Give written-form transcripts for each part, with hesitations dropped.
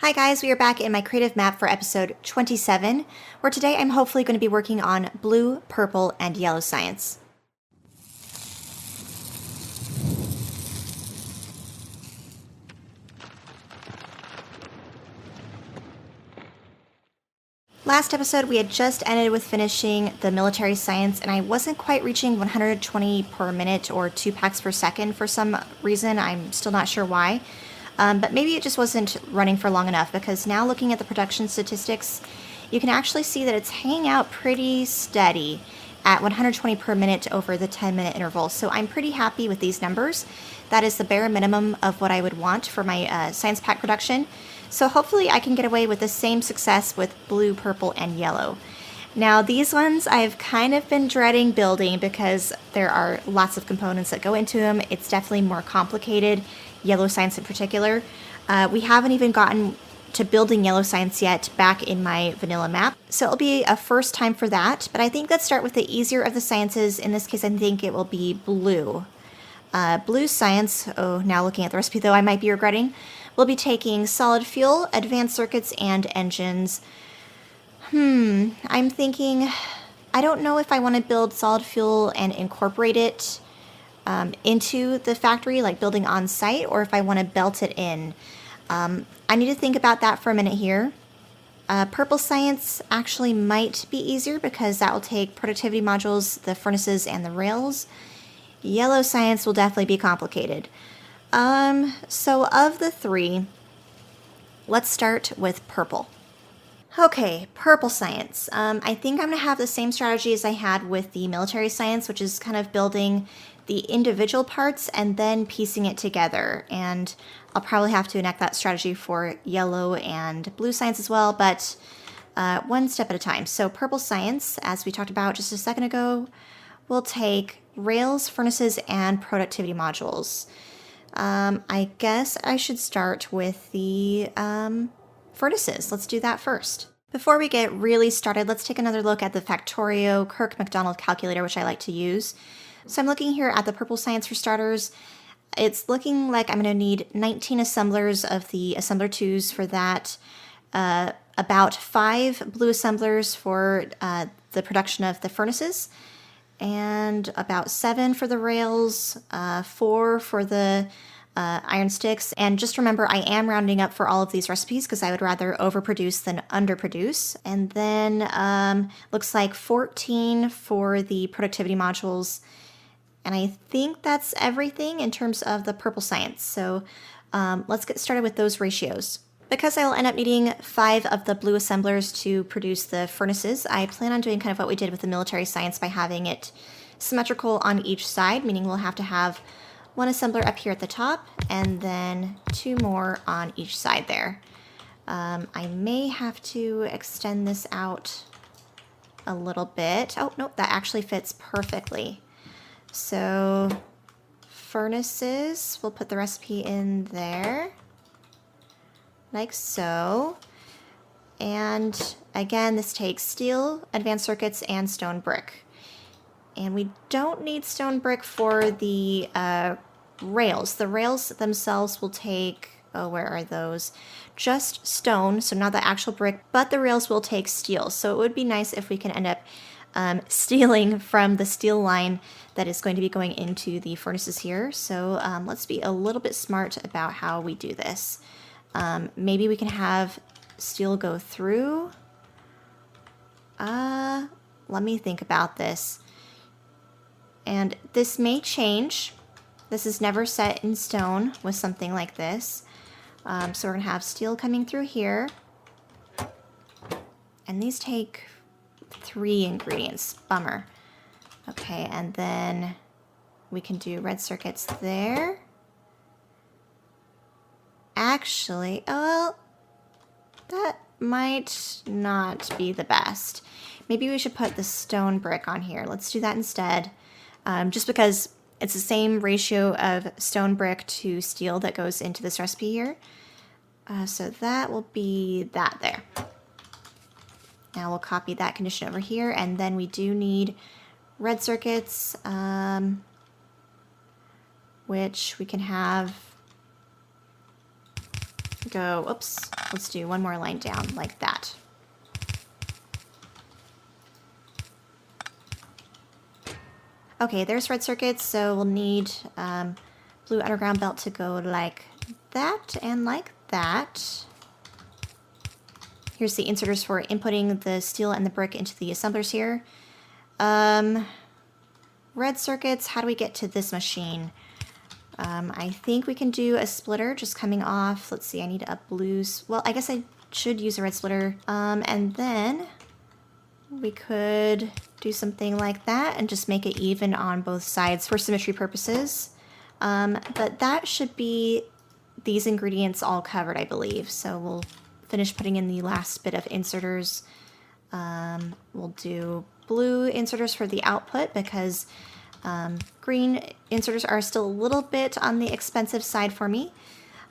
Hi guys, we are back in my creative map for episode 27, where today I'm hopefully going to be working on blue, purple, and yellow science. Last episode we had just ended with finishing the military science, and I wasn't quite reaching 120 per minute or 2 packs per second for some reason. I'm still not sure why. But maybe it just wasn't running for long enough, because now looking at the production statistics, you can actually see that it's hanging out pretty steady at 120 per minute over the 10-minute interval. So I'm pretty happy with these numbers. That is the bare minimum of what I would want for my science pack production. So hopefully I can get away with the same success with blue, purple, and yellow. Now these ones I've kind of been dreading building because there are lots of components that go into them. It's definitely more complicated, yellow science in particular. We haven't even gotten to building yellow science yet back in my vanilla map, so it'll be a first time for that. But I think let's start with the easier of the sciences. In this case, I think it will be blue. Blue science, now looking at the recipe though, I might be regretting, we'll be taking solid fuel, advanced circuits, and engines. I'm thinking, I don't know if I want to build solid fuel and incorporate it into the factory, like building on site, or if I want to belt it in. I need to think about that for a minute here. Purple science actually might be easier because that will take productivity modules, the furnaces, and the rails. Yellow science will definitely be complicated. So of the three, let's start with purple. Okay, purple science. I think I'm going to have the same strategy as I had with the military science, which is kind of building the individual parts and then piecing it together. And I'll probably have to enact that strategy for yellow and blue science as well, but one step at a time. So purple science, as we talked about just a second ago, will take rails, furnaces, and productivity modules. I guess I should start with the furnaces. Let's do that first. Before we get really started, let's take another look at the Factorio Kirk-McDonald calculator, which I like to use. So I'm looking here at the purple science for starters. It's looking like I'm going to need 19 assemblers of the assembler 2s for that, about 5 blue assemblers for the production of the furnaces, and about 7 for the rails, 4 for the iron sticks. And just remember, I am rounding up for all of these recipes because I would rather overproduce than underproduce. And then looks like 14 for the productivity modules. And I think that's everything in terms of the purple science. So let's get started with those ratios. Because I will end up needing 5 of the blue assemblers to produce the furnaces, I plan on doing kind of what we did with the military science by having it symmetrical on each side, meaning we'll have to have 1 assembler up here at the top and then 2 more on each side there. I may have to extend this out a little bit. Oh, no, that actually fits perfectly. So furnaces, we'll put the recipe in there, like so. And again, this takes steel, advanced circuits, and stone brick. And we don't need stone brick for the rails. The rails themselves will take, where are those? Just stone, so not the actual brick, but the rails will take steel. So it would be nice if we can end up stealing from the steel line that is going to be going into the furnaces here. So let's be a little bit smart about how we do this. Maybe we can have steel go through. Let me think about this. And this may change. This is never set in stone with something like this. So we're going to have steel coming through here. And these take 3 ingredients. Bummer. Okay, and then we can do red circuits there. Actually, that might not be the best. Maybe we should put the stone brick on here. Let's do that instead. Just because it's the same ratio of stone brick to steel that goes into this recipe here. So that will be that there. Now we'll copy that condition over here, and then we do need red circuits, which we can go, oops, let's do one more line down like that. Okay, there's red circuits, so we'll need blue underground belt to go like that and like that. Here's the inserters for inputting the steel and the brick into the assemblers here. Red circuits, how do we get to this machine? I think we can do a splitter just coming off. Let's see, I need a blue, well, I guess I should use a red splitter. And then we could do something like that and just make it even on both sides for symmetry purposes. But that should be these ingredients all covered, I believe. So we'll finish putting in the last bit of inserters. We'll do blue inserters for the output because green inserters are still a little bit on the expensive side for me.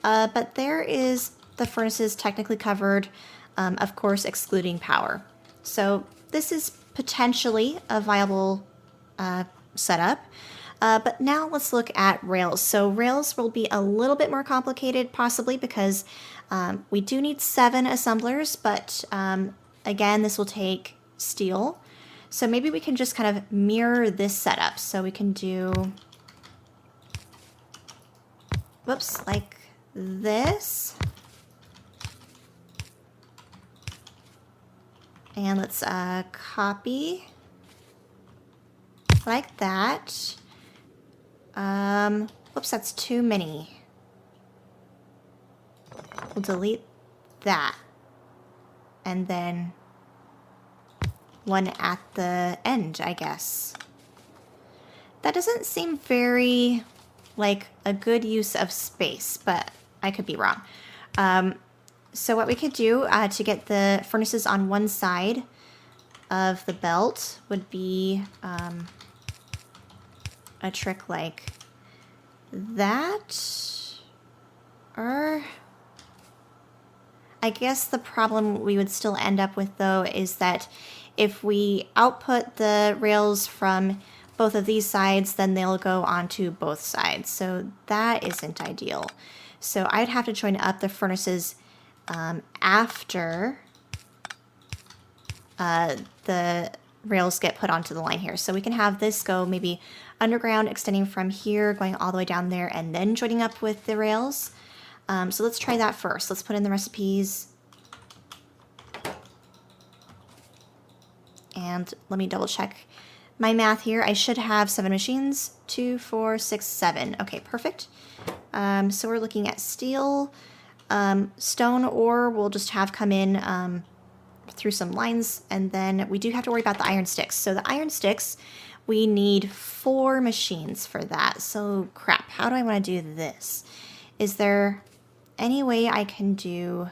But there is the furnaces technically covered, of course, excluding power. So this is potentially a viable setup. But now let's look at rails. So rails will be a little bit more complicated possibly because we do need 7 assemblers, but again, this will take steel. So maybe we can just kind of mirror this setup. So we can do, whoops, like this. And let's copy like that. Whoops, that's too many. We'll delete that. And then one at the end, I guess. That doesn't seem very like a good use of space, but I could be wrong. So what we could do to get the furnaces on one side of the belt would be a trick like that. Or I guess the problem we would still end up with though is that if we output the rails from both of these sides, then they'll go onto both sides. So that isn't ideal. So I'd have to join up the furnaces after the rails get put onto the line here. So we can have this go maybe underground, extending from here, going all the way down there, and then joining up with the rails. So let's try that first. Let's put in the recipes. And let me double check my math here. I should have 7 machines. 2, 4, 6, 7. Okay, perfect. So we're looking at steel, stone ore we'll just have come in through some lines, and then we do have to worry about the iron sticks. So the iron sticks, we need 4 machines for that. So crap, how do I want to do this? Is there any way I can do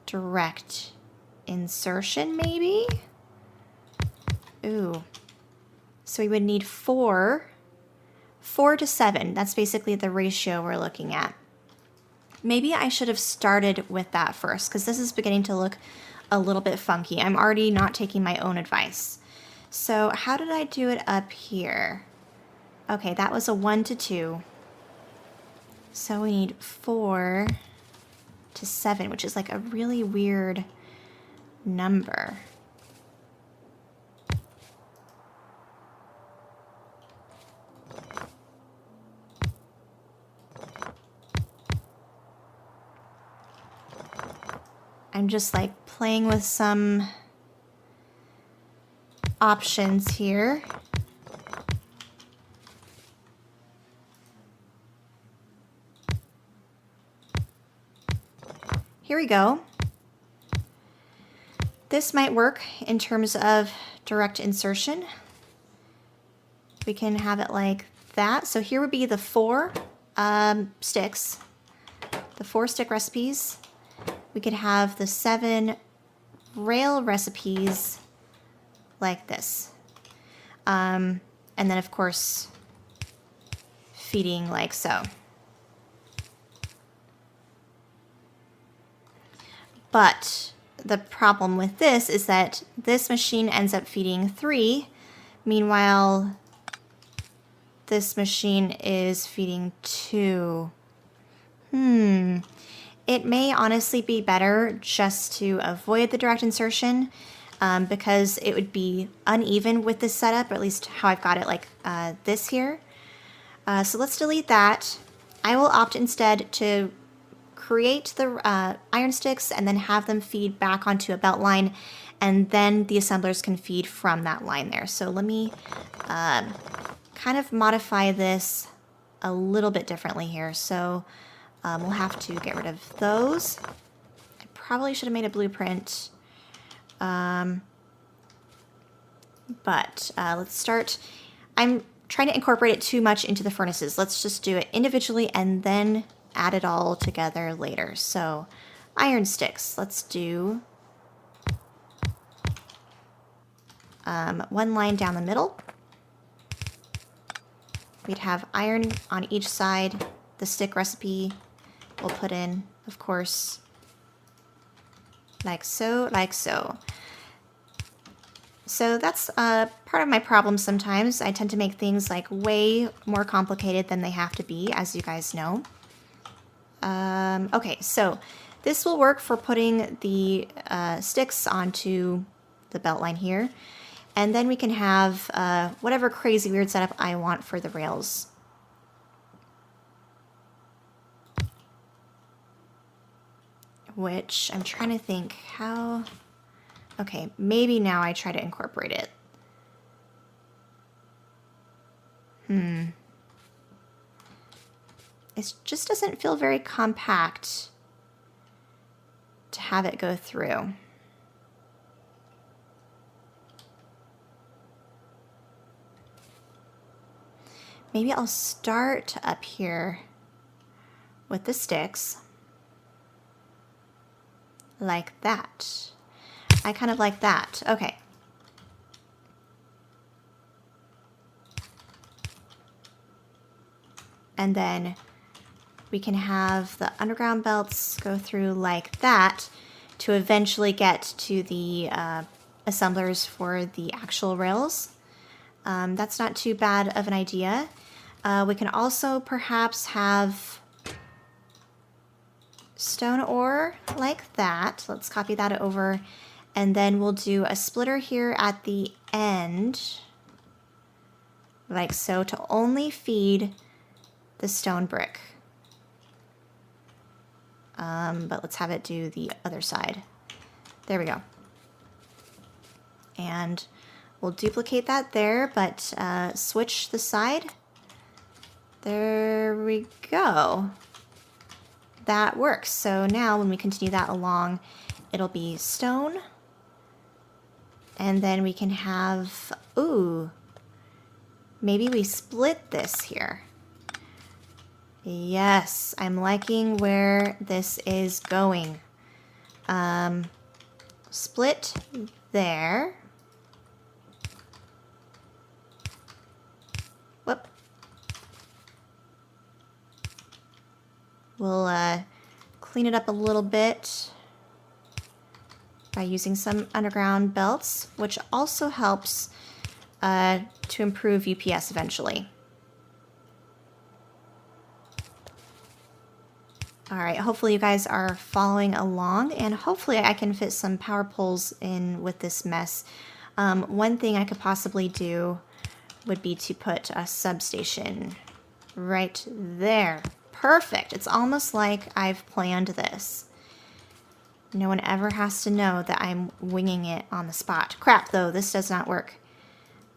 direct insertion maybe? Ooh. So we would need 4 to 7. That's basically the ratio we're looking at. Maybe I should have started with that first because this is beginning to look a little bit funky. I'm already not taking my own advice. So how did I do it up here? Okay, that was a 1 to 2. So we need 4 to 7, which is like a really weird number. I'm just like playing with some options here. Here we go. This might work in terms of direct insertion. We can have it like that. So here would be the 4 sticks, the 4 stick recipes. We could have the 7 rail recipes like this. And then of course, feeding like so. But the problem with this is that this machine ends up feeding 3. Meanwhile, this machine is feeding 2. It may honestly be better just to avoid the direct insertion because it would be uneven with this setup, or at least how I've got it like this here. So let's delete that. I will opt instead to create the iron sticks and then have them feed back onto a belt line, and then the assemblers can feed from that line there. So let me kind of modify this a little bit differently here. So we'll have to get rid of those. I probably should have made a blueprint. But let's start. I'm trying to incorporate it too much into the furnaces. Let's just do it individually and then add it all together later. So iron sticks, let's do one line down the middle. We'd have iron on each side. The stick recipe we'll put in, of course, like so, like so. So that's part of my problem sometimes. I tend to make things like way more complicated than they have to be, as you guys know. Okay, so this will work for putting the sticks onto the belt line here. And then we can have whatever crazy weird setup I want for the rails. Which I'm trying to think how... Okay, maybe now I try to incorporate it. It just doesn't feel very compact to have it go through. Maybe I'll start up here with the sticks like that. I kind of like that. Okay. And then we can have the underground belts go through like that to eventually get to the assemblers for the actual rails. That's not too bad of an idea. We can also perhaps have stone ore like that. Let's copy that over. And then we'll do a splitter here at the end, like so, to only feed the stone brick. But let's have it do the other side. There we go. And we'll duplicate that there, but switch the side. There we go. That works. So now when we continue that along, it'll be stone. And then we can have, ooh, maybe we split this here. Yes, I'm liking where this is going. Split there. Whoop. We'll clean it up a little bit by using some underground belts, which also helps to improve UPS eventually. All right, hopefully you guys are following along, and hopefully I can fit some power poles in with this mess. One thing I could possibly do would be to put a substation right there. Perfect. It's almost like I've planned this. No one ever has to know that I'm winging it on the spot. Crap, though, this does not work.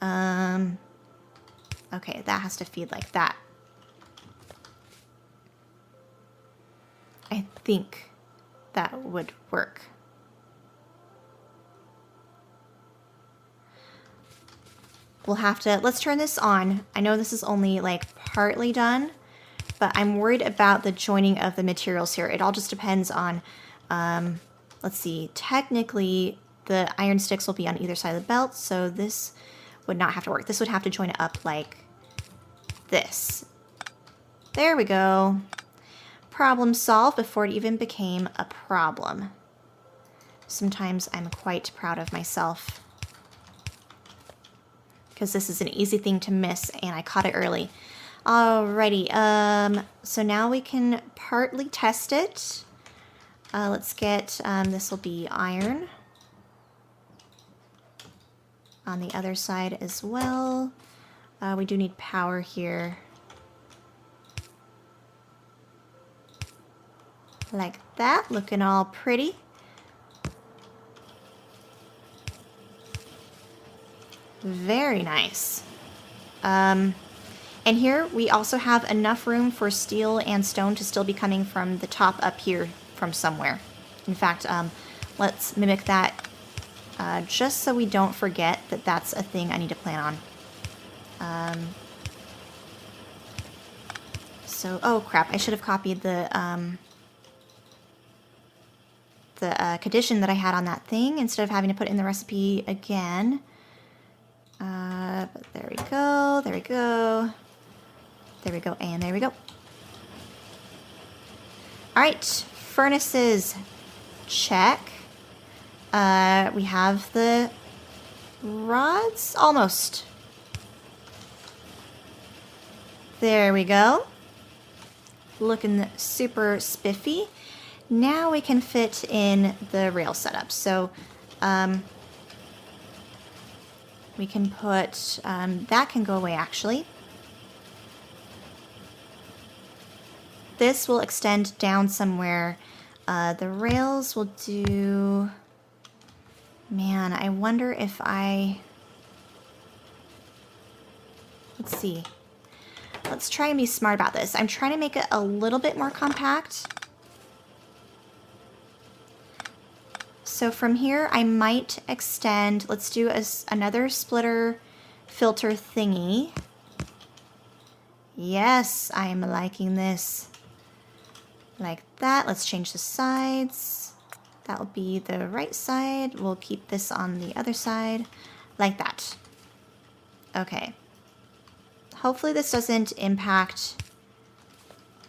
Okay, that has to feed like that. I think that would work. We'll have to, let's turn this on. I know this is only like partly done, but I'm worried about the joining of the materials here. It all just depends on, let's see, technically the iron sticks will be on either side of the belt, so this would not have to work. This would have to join it up like this. There we go. Problem solved before it even became a problem. Sometimes I'm quite proud of myself, because this is an easy thing to miss, and I caught it early. Alrighty, so now we can partly test it. Let's get, this will be iron on the other side as well. We do need power here. Like that, looking all pretty. Very nice. And here we also have enough room for steel and stone to still be coming from the top up here from somewhere. In fact, let's mimic that just so we don't forget that that's a thing I need to plan on. So, oh crap, I should have copied the condition that I had on that thing instead of having to put in the recipe again. But there we go, there we go. There we go, and there we go. Alright, furnaces, check. We have the rods, almost. There we go. Looking super spiffy. Now we can fit in the rail setup. So, we can put, that can go away actually. This will extend down somewhere. The rails will do... Man, I wonder if I... Let's see. Let's try and be smart about this. I'm trying to make it a little bit more compact. So from here, I might extend... Let's do another splitter filter thingy. Yes, I'm liking this. Like that. Let's change the sides. That will be the right side. We'll keep this on the other side. Like that. Okay. Hopefully this doesn't impact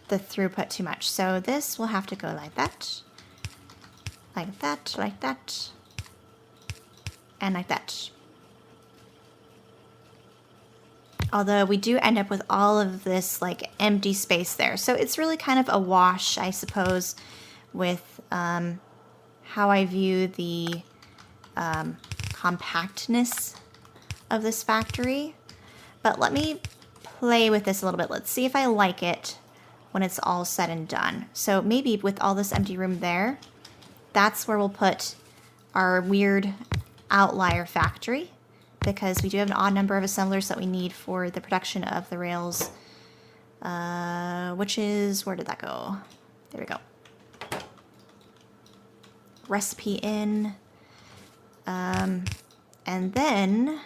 the throughput too much. So this will have to go like that. Like that, like that. And like that. Although we do end up with all of this like empty space there. So it's really kind of a wash, I suppose, with how I view the compactness of this factory. But let me play with this a little bit. Let's see if I like it when it's all said and done. So maybe with all this empty room there, that's where we'll put our weird outlier factory, because we do have an odd number of assemblers that we need for the production of the rails, which is, where did that go? There we go. Recipe in. And then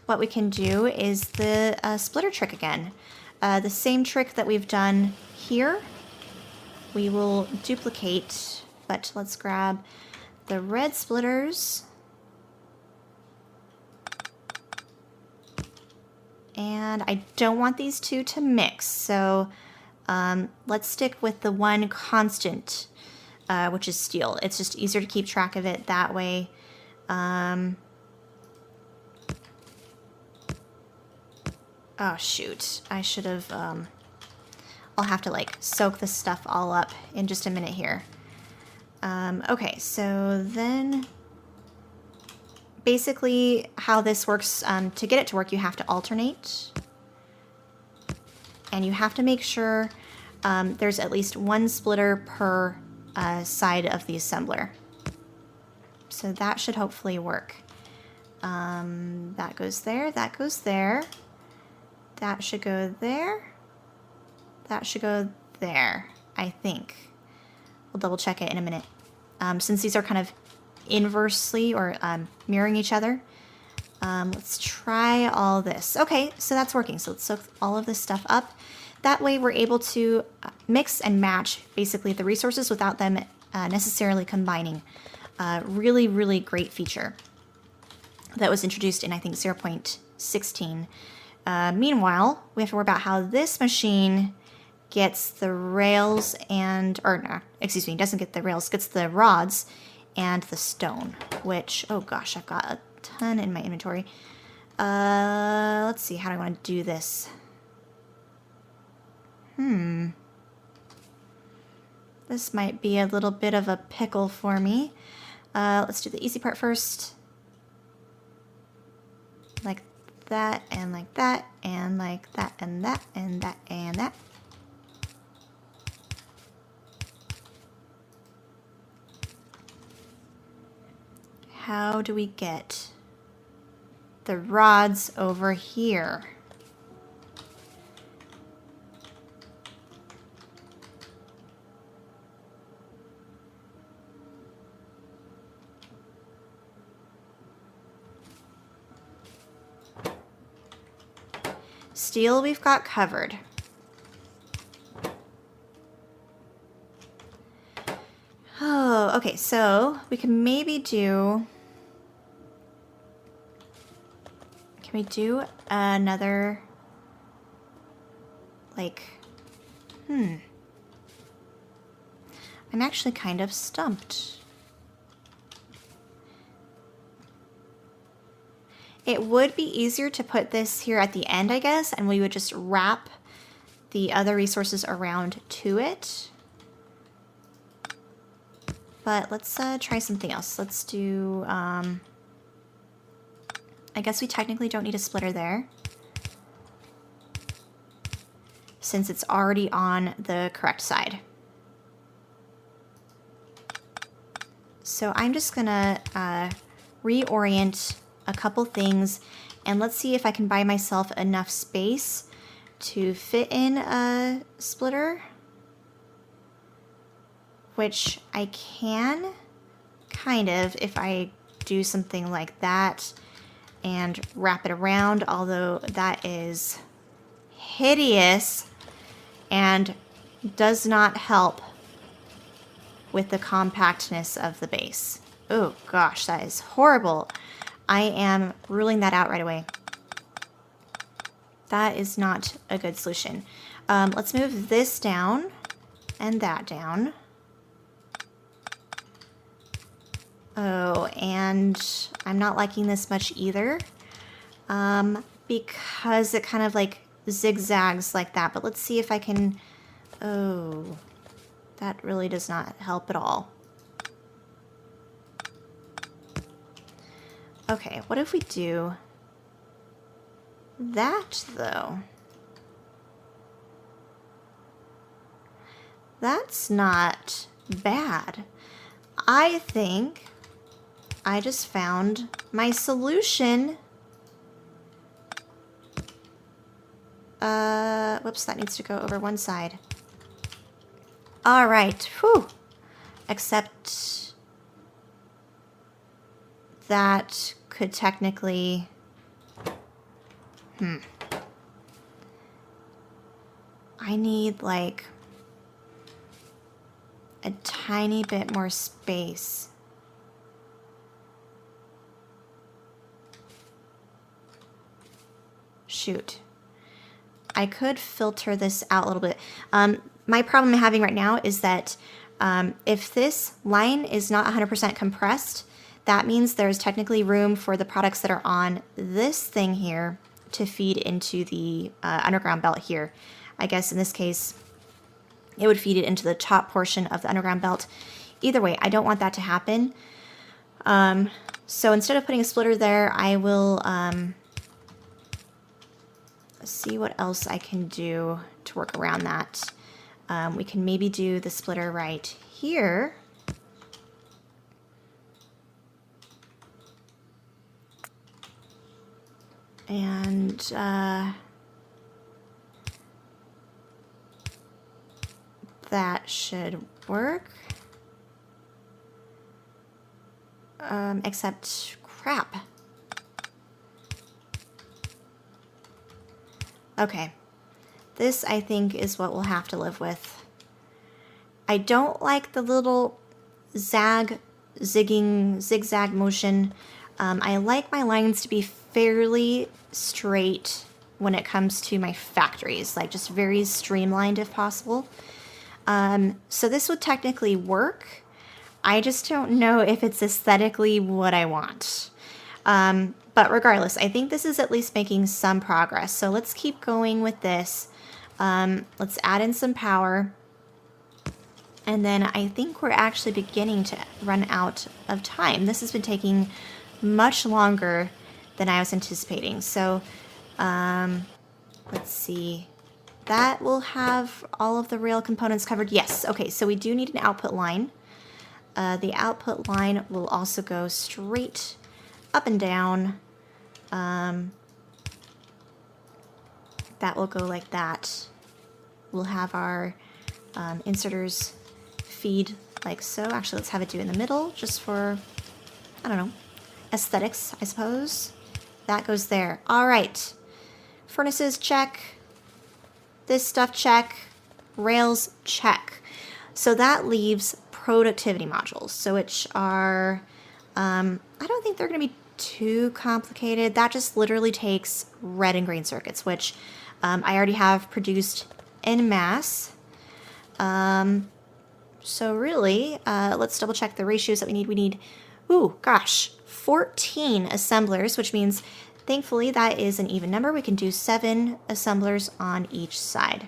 what we can do is the splitter trick again. The same trick that we've done here, we will duplicate, but let's grab the red splitters. And I don't want these two to mix, so let's stick with the one constant, which is steel. It's just easier to keep track of it that way. Oh shoot, I should have, I'll have to like soak this stuff all up in just a minute here. Okay, so then basically how this works, to get it to work, you have to alternate. And you have to make sure there's at least one splitter per side of the assembler. So that should hopefully work. That goes there, that goes there. That should go there. That should go there, I think. We'll double check it in a minute. Since these are kind of inversely or mirroring each other, let's try all this. Okay, so that's working. So let's soak all of this stuff up. That way we're able to mix and match basically the resources without them necessarily combining. Really, really great feature that was introduced in, I think, 0.16. Meanwhile, we have to worry about how this machine gets the rails and, or no, excuse me, doesn't get the rails, gets the rods and the stone, which, oh gosh, I've got a ton in my inventory. Let's see, how do I want to do this? This might be a little bit of a pickle for me. Let's do the easy part first. Like that, and like that, and like that, and that, and that, and that. How do we get the rods over here? Steel we've got covered. Oh, okay, so we can maybe do... Can we do another... Like... I'm actually kind of stumped. It would be easier to put this here at the end, I guess, and we would just wrap the other resources around to it. But let's try something else. Let's do, I guess we technically don't need a splitter there, since it's already on the correct side. So I'm just gonna reorient a couple things, and let's see if I can buy myself enough space to fit in a splitter, which I can, kind of, if I do something like that and wrap it around, although that is hideous and does not help with the compactness of the base. Oh gosh, that is horrible. I am ruling that out right away. That is not a good solution. Let's move this down and that down. Oh, and I'm not liking this much either, because it kind of like zigzags like that. But let's see if I can... Oh, that really does not help at all. Okay, what if we do that, though? That's not bad. I think I just found my solution. Whoops, that needs to go over one side. All right, whew. Except that could technically, I need like a tiny bit more space. Shoot. I could filter this out a little bit. My problem I'm having right now is that if this line is not 100% compressed, that means there's technically room for the products that are on this thing here to feed into the underground belt here. I guess in this case, it would feed it into the top portion of the underground belt. Either way, I don't want that to happen. So instead of putting a splitter there, I will see what else I can do to work around that. We can maybe do the splitter right here. And that should work. Except crap. Okay. This, I think, is what we'll have to live with. I don't like the little zigzag motion. I like my lines to be fairly straight when it comes to my factories, like just very streamlined if possible. So this would technically work. I just don't know if it's aesthetically what I want. But regardless, I think this is at least making some progress. So let's keep going with this. Let's add in some power. And then I think we're actually beginning to run out of time. This has been taking much longer than I was anticipating. So let's see. That will have all of the rail components covered. Yes. Okay, so we do need an output line. The output line will also go straight up and down. That will go like that. We'll have our inserters feed like so. Actually, let's have it do in the middle just for, I don't know, aesthetics, I suppose. That goes there. All right. Furnaces, check. This stuff, check. Rails, check. So that leaves productivity modules, so which are, I don't think they're going to be too complicated. That just literally takes red and green circuits, which I already have produced en masse. So really, let's double check the ratios that we need. We need, ooh, gosh, 14 assemblers, which means thankfully that is an even number. We can do 7 assemblers on each side.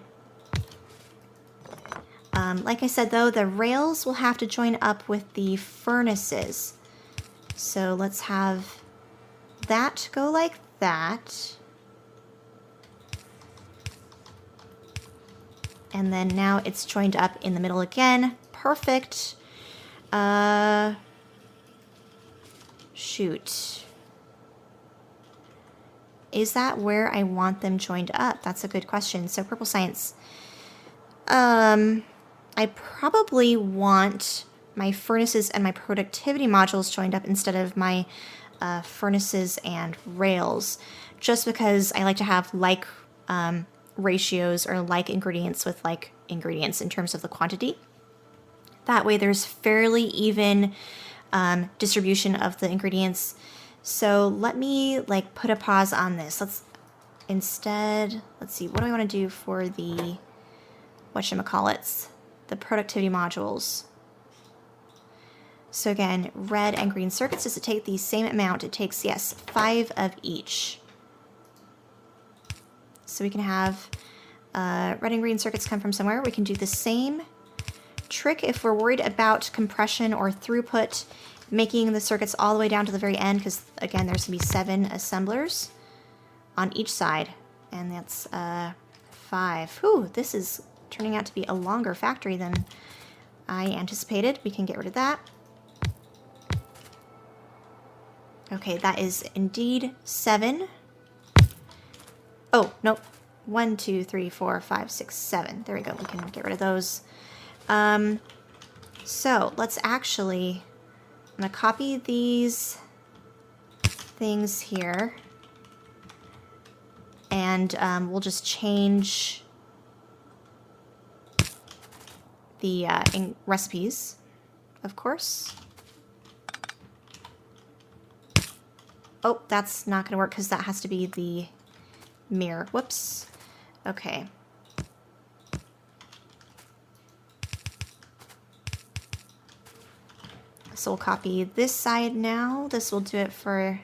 Like I said though, the rails will have to join up with the furnaces. So let's have that go like that. And then now it's joined up in the middle again. Perfect. Shoot. Is that where I want them joined up? That's a good question. So purple science. I probably want my furnaces and my productivity modules joined up instead of my furnaces and rails, just because I like to have like ratios or like ingredients with like ingredients in terms of the quantity. That way there's fairly even distribution of the ingredients. So let me like put a pause on this. Let's see, what do I want to do for the whatchamacallits, the productivity modules. So again, red and green circuits, does it take the same amount? It takes, yes, 5 of each. So we can have red and green circuits come from somewhere. We can do the same trick if we're worried about compression or throughput, making the circuits all the way down to the very end, because again, there's going to be 7 assemblers on each side, and that's 5. Whew, this is turning out to be a longer factory than I anticipated. We can get rid of that. Okay, that is indeed 7. Oh, nope. 1, 2, 3, 4, 5, 6, 7. There we go. We can get rid of those. So let's actually, I'm going to copy these things here, and we'll just change the recipes, of course. Oh, that's not going to work because that has to be the mirror. Whoops. Okay. So we'll copy this side now. This will do it for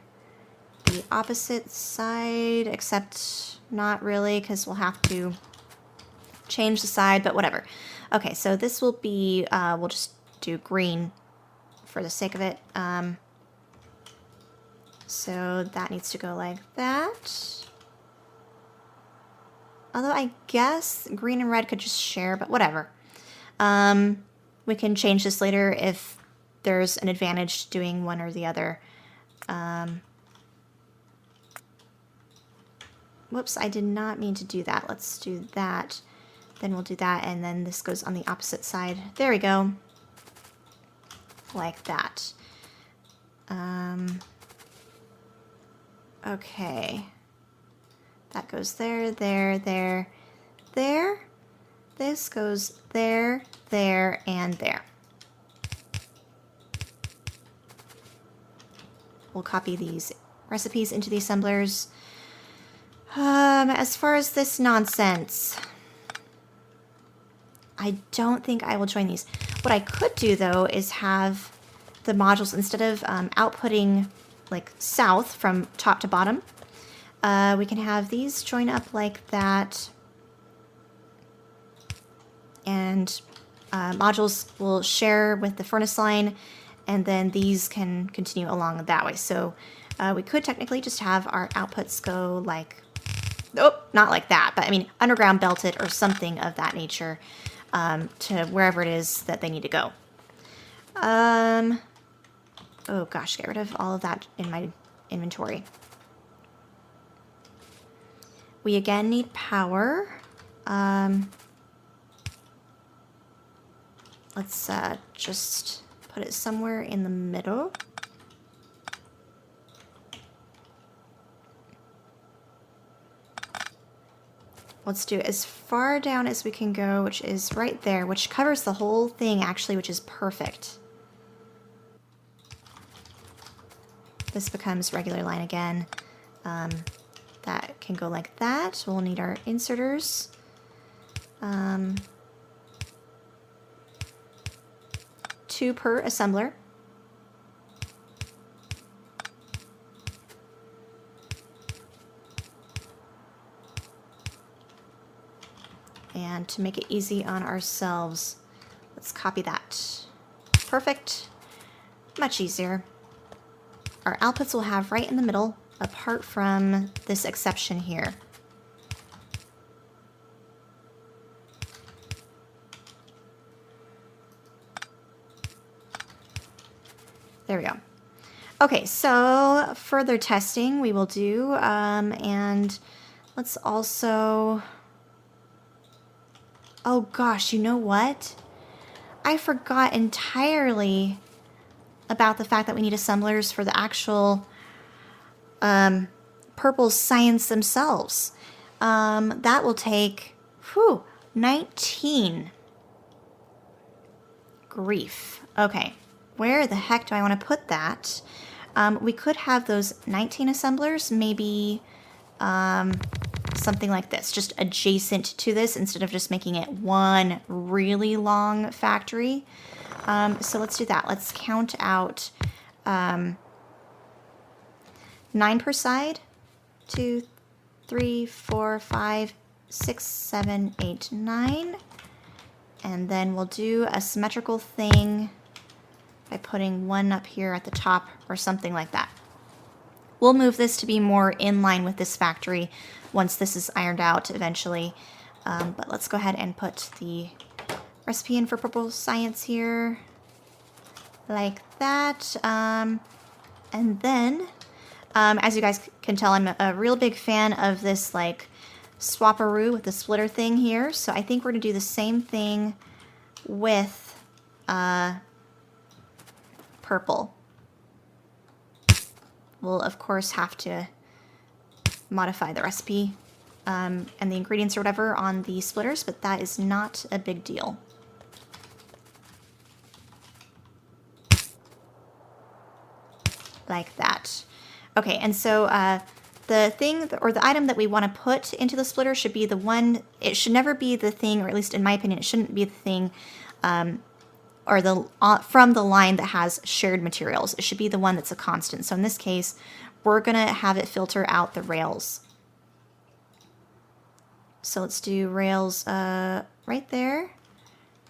the opposite side, except not really because we'll have to change the side, but whatever. Okay, so this will be, we'll just do green for the sake of it. So that needs to go like that. Although I guess green and red could just share, but whatever. We can change this later if there's an advantage to doing one or the other. Whoops, I did not mean to do that. Let's do that. Then we'll do that, and then this goes on the opposite side. There we go. Like that. Okay. That goes there, there, there, there. This goes there, there, and there. We'll copy these recipes into the assemblers. As far as this nonsense, I don't think I will join these. What I could do, though, is have the modules, instead of outputting like south from top to bottom, we can have these join up like that. And modules will share with the furnace line, and then these can continue along that way. So we could technically just have our outputs go like, oh, not like that, but I mean underground belted or something of that nature to wherever it is that they need to go. Oh gosh, get rid of all of that in my inventory. We again need power. Let's just put it somewhere in the middle. Let's do as far down as we can go, which is right there, which covers the whole thing actually, which is perfect. This becomes regular line again. That can go like that. We'll need our inserters. 2 per assembler. And to make it easy on ourselves, let's copy that. Perfect. Much easier. Our outputs will have right in the middle, apart from this exception here. There we go. Okay, so further testing we will do, and let's also... Oh gosh, you know what? I forgot entirely about the fact that we need assemblers for the actual purple science themselves. That will take, 19. Grief. Okay, where the heck do I want to put that? We could have those 19 assemblers, maybe something like this, just adjacent to this instead of just making it one really long factory. So let's do that. Let's count out 9 per side. 2, 3, 4, 5, 6, 7, 8, 9. And then we'll do a symmetrical thing by putting one up here at the top or something like that. We'll move this to be more in line with this factory once this is ironed out eventually. But let's go ahead and put the recipe in for purple science here, like that. And then, as you guys can tell, I'm a real big fan of this like swapperoo with the splitter thing here. So I think we're gonna do the same thing with purple. We'll of course have to modify the recipe and the ingredients or whatever on the splitters, but that is not a big deal. Like that. Okay, and so the thing or the item that we want to put into the splitter should be the one, it should never be the thing, or at least in my opinion, it shouldn't be the thing or the from the line that has shared materials. It should be the one that's a constant. So in this case, we're gonna have it filter out the rails. So let's do rails right there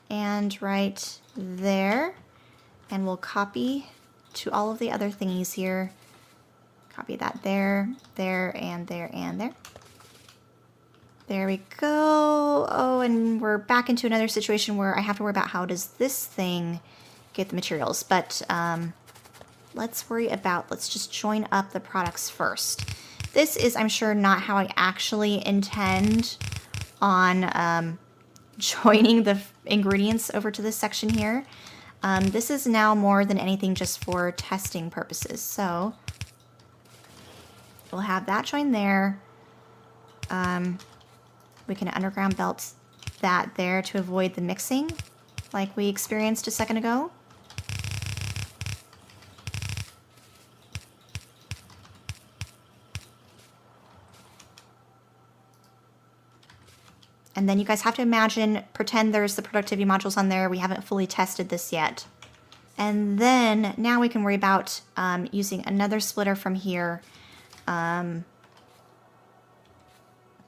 and right there. And we'll copy to all of the other thingies here. Copy that there, there, and there, and there. There we go. Oh, and we're back into another situation where I have to worry about how does this thing get the materials. But let's just join up the products first. This is, I'm sure, not how I actually intend on joining the ingredients over to this section here. This is now more than anything just for testing purposes. So we'll have that join there. We can underground belt that there to avoid the mixing like we experienced a second ago. And then you guys have to imagine, pretend there's the productivity modules on there. We haven't fully tested this yet. And then now we can worry about using another splitter from here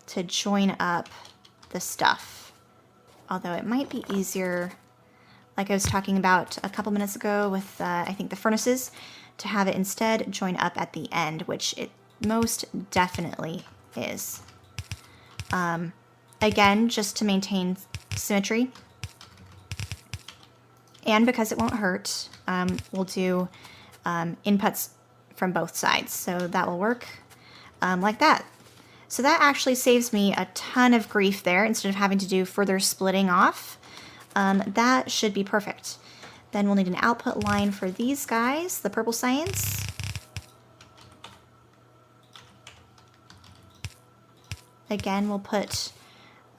to join up the stuff. Although it might be easier like I was talking about a couple minutes ago with, I think, the furnaces, to have it instead join up at the end, which it most definitely is. Again, just to maintain symmetry. And because it won't hurt, we'll do inputs from both sides. So that will work like that. So that actually saves me a ton of grief there instead of having to do further splitting off. That should be perfect. Then we'll need an output line for these guys, the purple science. Again, we'll put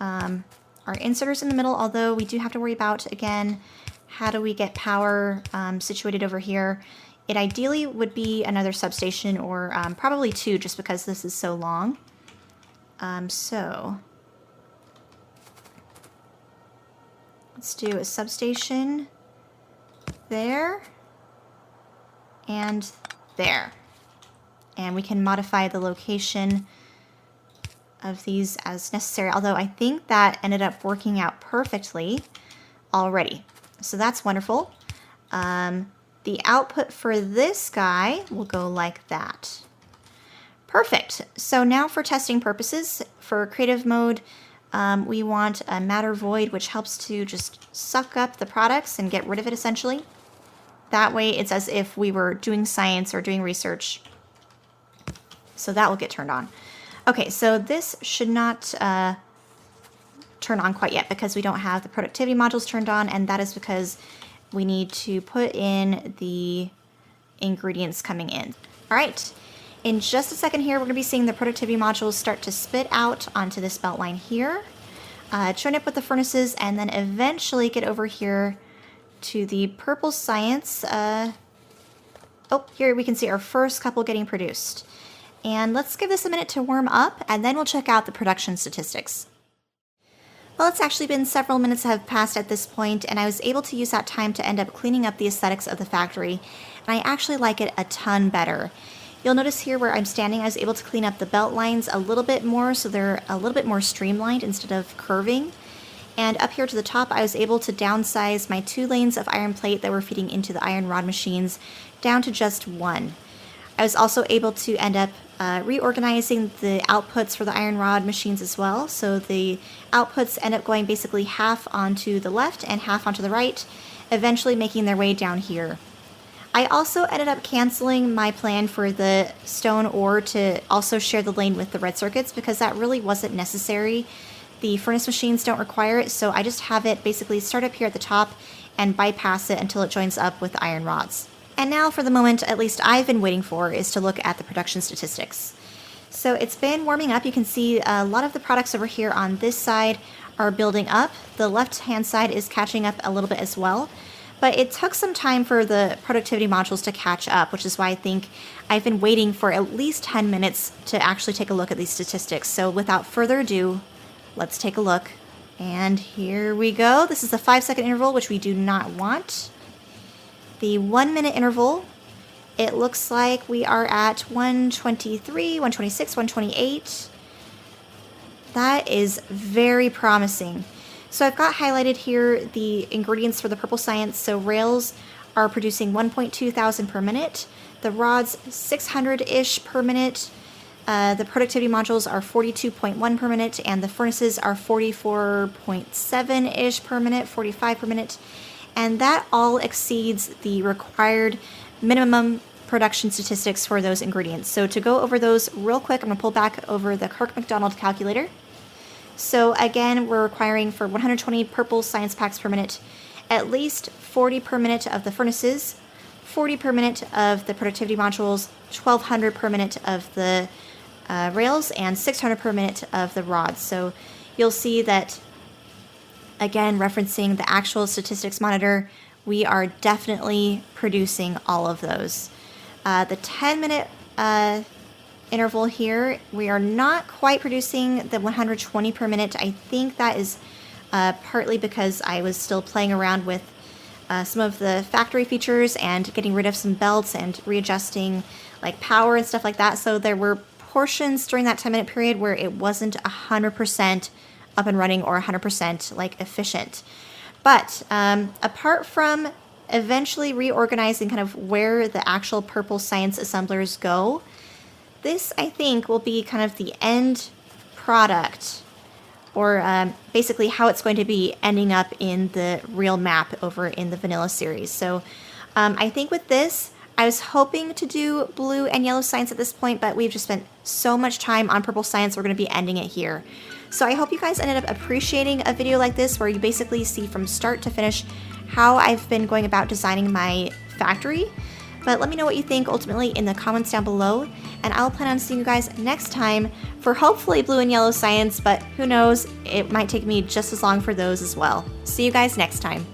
our inserters in the middle, although we do have to worry about, again, how do we get power situated over here. It ideally would be another substation, or probably two, just because this is so long. So let's do a substation there and there. And we can modify the location of these as necessary, although I think that ended up working out perfectly already. So that's wonderful. The output for this guy will go like that. Perfect. So now for testing purposes, for creative mode, we want a matter void, which helps to just suck up the products and get rid of it essentially. That way it's as if we were doing science or doing research. So that will get turned on. Okay, so this should not turn on quite yet because we don't have the productivity modules turned on, and that is because we need to put in the ingredients coming in. All right, in just a second here, we're gonna be seeing the productivity modules start to spit out onto this belt line here, join up with the furnaces, and then eventually get over here to the purple science. Oh, here we can see our first couple getting produced. And let's give this a minute to warm up, and then we'll check out the production statistics. Well, it's actually been several minutes have passed at this point, and I was able to use that time to end up cleaning up the aesthetics of the factory, and I actually like it a ton better. You'll notice here where I'm standing, I was able to clean up the belt lines a little bit more, so they're a little bit more streamlined instead of curving. And up here to the top, I was able to downsize my 2 lanes of iron plate that were feeding into the iron rod machines down to just 1. I was also able to end up reorganizing the outputs for the iron rod machines as well. So the outputs end up going basically half onto the left and half onto the right, eventually making their way down here. I also ended up canceling my plan for the stone ore to also share the lane with the red circuits because that really wasn't necessary. The furnace machines don't require it, so I just have it basically start up here at the top and bypass it until it joins up with the iron rods. And now for the moment, at least I've been waiting for, is to look at the production statistics. So it's been warming up. You can see a lot of the products over here on this side are building up. The left-hand side is catching up a little bit as well. But it took some time for the productivity modules to catch up, which is why I think I've been waiting for at least 10 minutes to actually take a look at these statistics. So without further ado, let's take a look. And here we go. This is the 5-second interval, which we do not want. The 1-minute interval, it looks like we are at 123, 126, 128. That is very promising. So I've got highlighted here the ingredients for the purple science. So rails are producing 1.2 thousand per minute. The rods 600-ish per minute. The productivity modules are 42.1 per minute, and the furnaces are 44.7-ish per minute, 45 per minute. And that all exceeds the required minimum production statistics for those ingredients. So to go over those real quick, I'm going to pull back over the Kirk-McDonald calculator. So again, we're requiring for 120 purple science packs per minute, at least 40 per minute of the furnaces, 40 per minute of the productivity modules, 1200 per minute of the rails, and 600 per minute of the rods. So you'll see that, again, referencing the actual statistics monitor, we are definitely producing all of those. The 10-minute interval here, we are not quite producing the 120 per minute. I think that is partly because I was still playing around with some of the factory features and getting rid of some belts and readjusting like power and stuff like that. So there were portions during that 10-minute period where it wasn't 100% up and running or 100% like efficient. But apart from eventually reorganizing kind of where the actual purple science assemblers go, this I think will be kind of the end product, or basically how it's going to be ending up in the real map over in the vanilla series. So I think with this, I was hoping to do blue and yellow science at this point, but we've just spent so much time on purple science, we're going to be ending it here. So I hope you guys ended up appreciating a video like this, where you basically see from start to finish how I've been going about designing my factory. But let me know what you think ultimately in the comments down below, and I'll plan on seeing you guys next time for hopefully blue and yellow science, but who knows, it might take me just as long for those as well. See you guys next time.